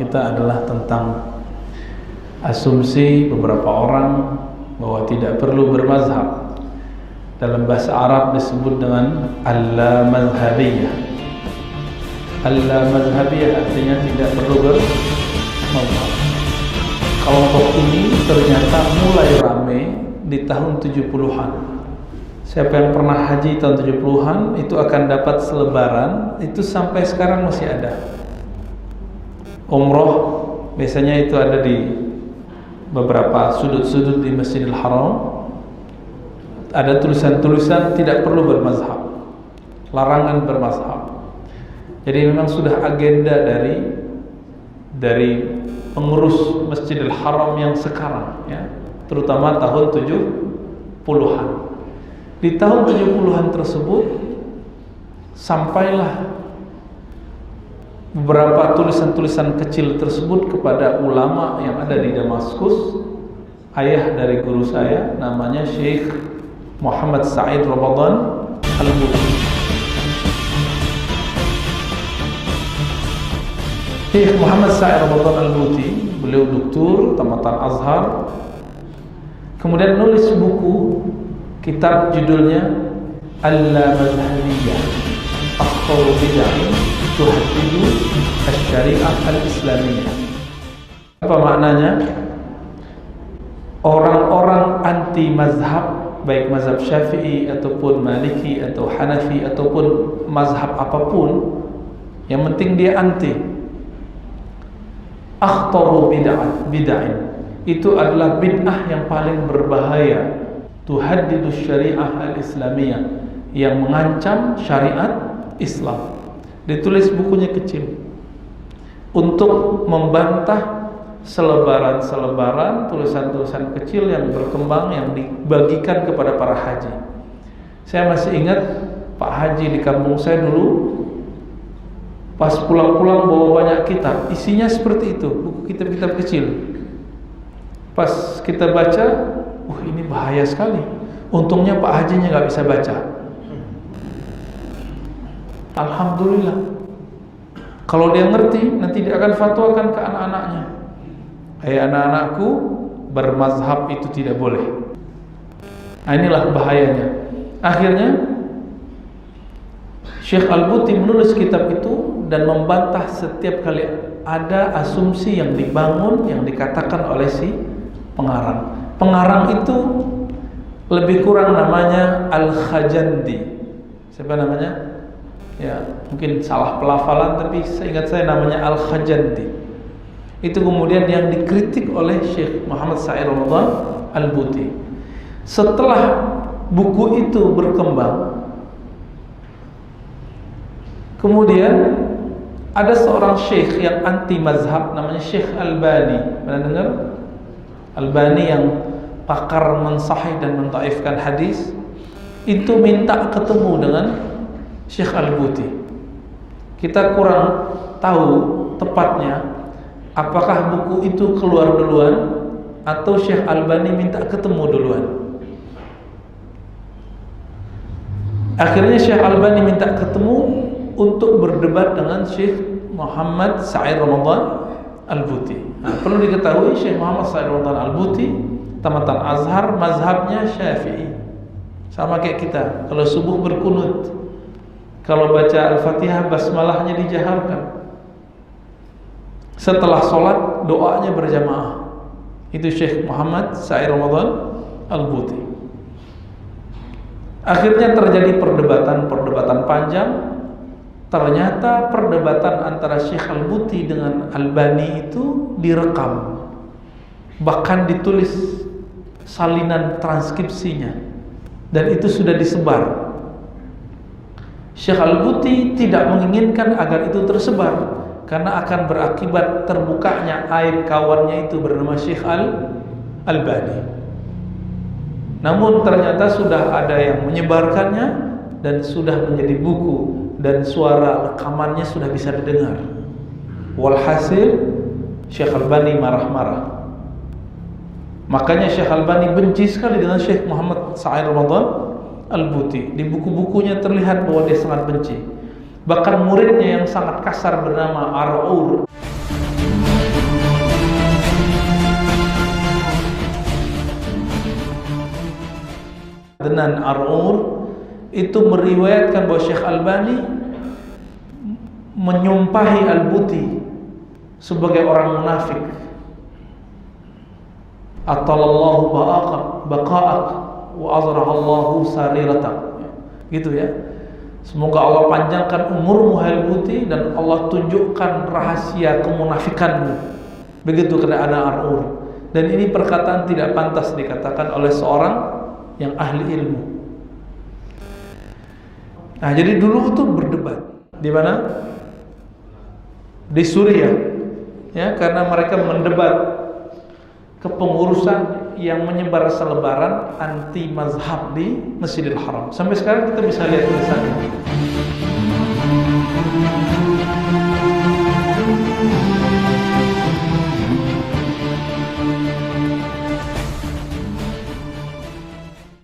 kita adalah tentang asumsi beberapa orang bahwa tidak perlu bermazhab. Dalam bahasa Arab disebut dengan al-la-mazhabiyah. Al-la-mazhabiyah artinya tidak perlu bermazhab. Kelompok ini ternyata mulai ramai di tahun 70-an. Siapa yang pernah haji tahun 70-an itu akan dapat selebaran, itu sampai sekarang masih ada. Umroh biasanya itu ada di beberapa sudut-sudut di Masjidil Haram. Ada tulisan-tulisan tidak perlu bermazhab, larangan bermazhab. Jadi memang sudah agenda dari pengurus Masjidil Haram yang sekarang, ya, terutama tahun 70-an. Di tahun 70-an tersebut sampailah beberapa tulisan-tulisan kecil tersebut kepada ulama yang ada di Damaskus. Ayah dari guru saya namanya Syekh Muhammad Sa'id Ramadan Al-Buti. Syekh Muhammad Sa'id Ramadan Al-Buti, beliau doktor tamatan Azhar, kemudian nulis buku, kitab judulnya Al-La-Mazhabiyah, Akhtaru Bid'ah Tuhaddidu Asy-Syari'ah Al-Islamiyah. Apa maknanya? Orang-orang anti mazhab, baik mazhab Syafi'i ataupun Maliki atau Hanafi ataupun mazhab apapun, yang penting dia anti. Akhtaru bid'ah, itu adalah bid'ah yang paling berbahaya. Tuhaddidu syariah al-islamiyah, yang mengancam syariat Islam. Ditulis bukunya kecil untuk membantah selebaran-selebaran, tulisan-tulisan kecil yang berkembang, yang dibagikan kepada para haji. Saya masih ingat Pak Haji di kampung saya dulu, pas pulang-pulang bawa banyak kitab, isinya seperti itu, buku kitab-kitab kecil. Pas kita baca, ini bahaya sekali. Untungnya Pak Hajinya nggak bisa baca. Alhamdulillah. Kalau dia ngerti, nanti dia akan fatwakan ke anak-anaknya. Anak-anakku, bermazhab itu tidak boleh. Nah, inilah bahayanya. Akhirnya Syekh Al-Buti menulis kitab itu dan membantah setiap kali ada asumsi yang dibangun, yang dikatakan oleh si pengarang. Pengarang itu lebih kurang namanya Al-Khajandi. Siapa namanya? Ya, mungkin salah pelafalan, tapi seingat saya namanya Al-Khajandi. Itu kemudian yang dikritik oleh Syekh Muhammad Sa'id Ramadan Al-Buti. Setelah buku itu berkembang, kemudian ada seorang syekh yang anti mazhab namanya Syekh Albani. Pernah dengar? Albani yang pakar mensahih dan mentaifkan hadis, itu minta ketemu dengan Syekh Al-Buti. Kita kurang tahu tepatnya apakah buku itu keluar duluan atau Syekh Albani minta ketemu duluan. Akhirnya Syekh Albani minta ketemu untuk berdebat dengan Syekh Muhammad Sa'id Ramadan Al-Buti. Nah, perlu diketahui Syekh Muhammad Sa'id Ramadan Al-Buti tamatan Azhar, mazhabnya Syafi'i. Sama kayak kita. Kalau subuh berkunut, kalau baca Al-Fatihah basmalahnya dijaharkan. Setelah sholat doanya berjamaah. Itu Syekh Muhammad Sa'id Ramadan Al-Buti. Akhirnya terjadi perdebatan panjang. Ternyata perdebatan antara Syekh Al-Buti dengan Albani itu direkam, bahkan ditulis salinan transkripsinya, dan itu sudah disebar. Syekh Al-Buti tidak menginginkan agar itu tersebar, karena akan berakibat terbukanya aib kawannya itu bernama Syekh Al-Albani. Namun ternyata sudah ada yang menyebarkannya dan sudah menjadi buku, dan suara rekamannya sudah bisa didengar. Walhasil Syekh Albani marah-marah. Makanya Syekh Albani benci sekali dengan Syekh Muhammad Sa'id Ramadan Al-Buti. Di buku-bukunya terlihat bahwa dia sangat benci. Bahkan muridnya yang sangat kasar bernama Ar-Ur Adnan Ar'ur itu meriwayatkan bahwa Syekh Albani menyumpahi Al-Buti sebagai orang munafik. Atalallahu baqa'ak wa azrahallahu sariratak. Gitu ya. Semoga Allah panjangkan umurmu Al-Buti dan Allah tunjukkan rahasia kemunafikanmu. Begitu kata Adnan Ar'ur. Dan ini perkataan tidak pantas dikatakan oleh seorang yang ahli ilmu. Nah, jadi dulu itu berdebat di mana? Di Suriah, ya, karena mereka mendebat kepengurusan yang menyebar selebaran anti mazhab di Masjidil Haram. Sampai sekarang kita bisa lihat di sana.